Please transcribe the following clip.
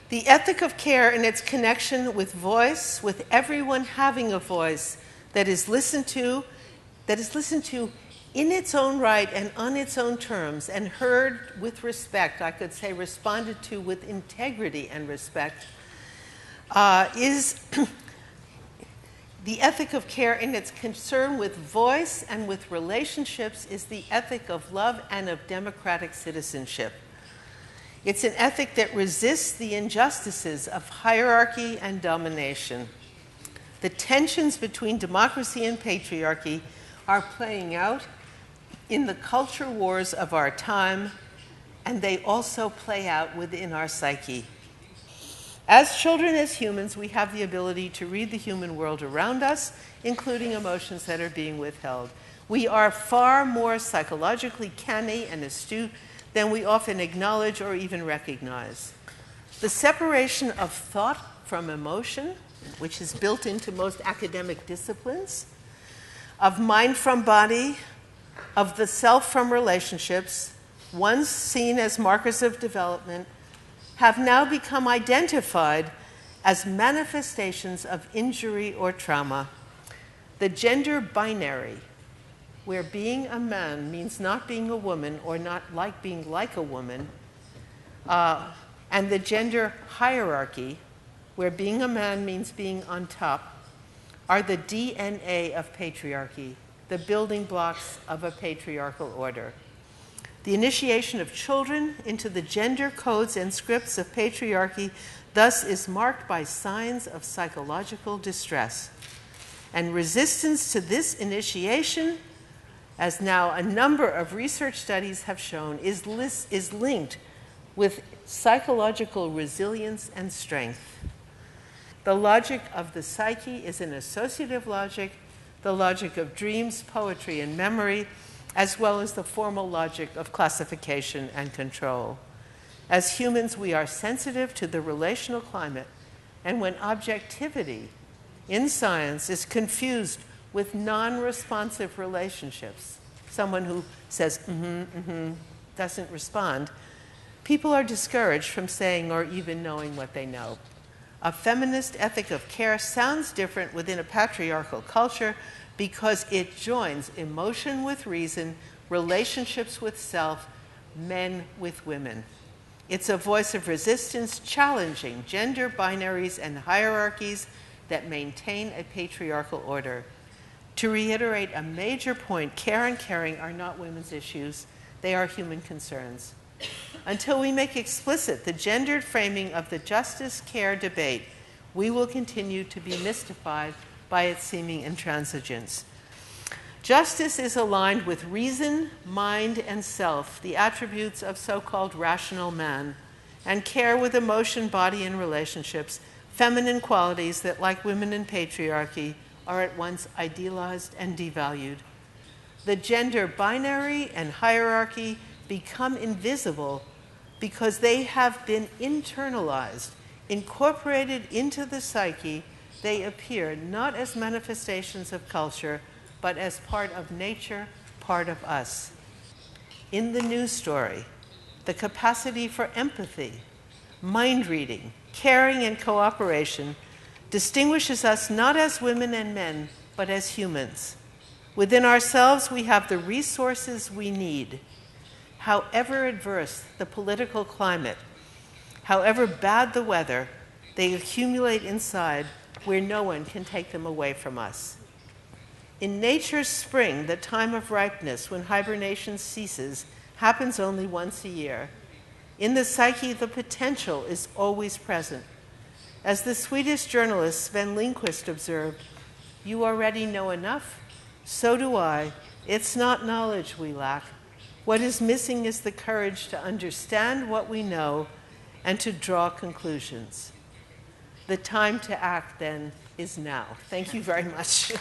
The ethic of care and its connection with voice, with everyone having a voice that is listened to in its own right and on its own terms and heard with respect, I could say responded to with integrity and respect, is the ethic of care in its concern with voice and with relationships is the ethic of love and of democratic citizenship. It's an ethic that resists the injustices of hierarchy and domination. The tensions between democracy and patriarchy are playing out in the culture wars of our time, and they also play out within our psyche. As children, as humans, we have the ability to read the human world around us, including emotions that are being withheld. We are far more psychologically canny and astute than we often acknowledge or even recognize. The separation of thought from emotion, which is built into most academic disciplines, of mind from body, of the self from relationships, once seen as markers of development, have now become identified as manifestations of injury or trauma. The gender binary, where being a man means not being a woman or not like being like a woman, and the gender hierarchy, where being a man means being on top, are the DNA of patriarchy, the building blocks of a patriarchal order. The initiation of children into the gender codes and scripts of patriarchy thus is marked by signs of psychological distress. And resistance to this initiation, as now a number of research studies have shown, is linked with psychological resilience and strength. The logic of the psyche is an associative logic, the logic of dreams, poetry, and memory, as well as the formal logic of classification and control. As humans, we are sensitive to the relational climate, and when objectivity in science is confused with non-responsive relationships, someone who says, doesn't respond, people are discouraged from saying or even knowing what they know. A feminist ethic of care sounds different within a patriarchal culture because it joins emotion with reason, relationships with self, men with women. It's a voice of resistance challenging gender binaries and hierarchies that maintain a patriarchal order. To reiterate a major point, care and caring are not women's issues, they are human concerns. Until we make explicit the gendered framing of the justice-care debate, we will continue to be mystified by its seeming intransigence. Justice is aligned with reason, mind, and self, the attributes of so-called rational man, and care with emotion, body, and relationships, feminine qualities that, like women in patriarchy, are at once idealized and devalued. The gender binary and hierarchy become invisible because they have been internalized, incorporated into the psyche. They appear not as manifestations of culture, but as part of nature, part of us. In the news story, the capacity for empathy, mind reading, caring, and cooperation distinguishes us not as women and men, but as humans. Within ourselves, we have the resources we need. However adverse the political climate, however bad the weather, they accumulate inside where no one can take them away from us. In nature's spring, the time of ripeness when hibernation ceases happens only once a year. In the psyche, the potential is always present. As the Swedish journalist Sven Lindqvist observed, "You already know enough, so do I. It's not knowledge we lack. What is missing is the courage to understand what we know and to draw conclusions." The time to act, then, is now. Thank you very much.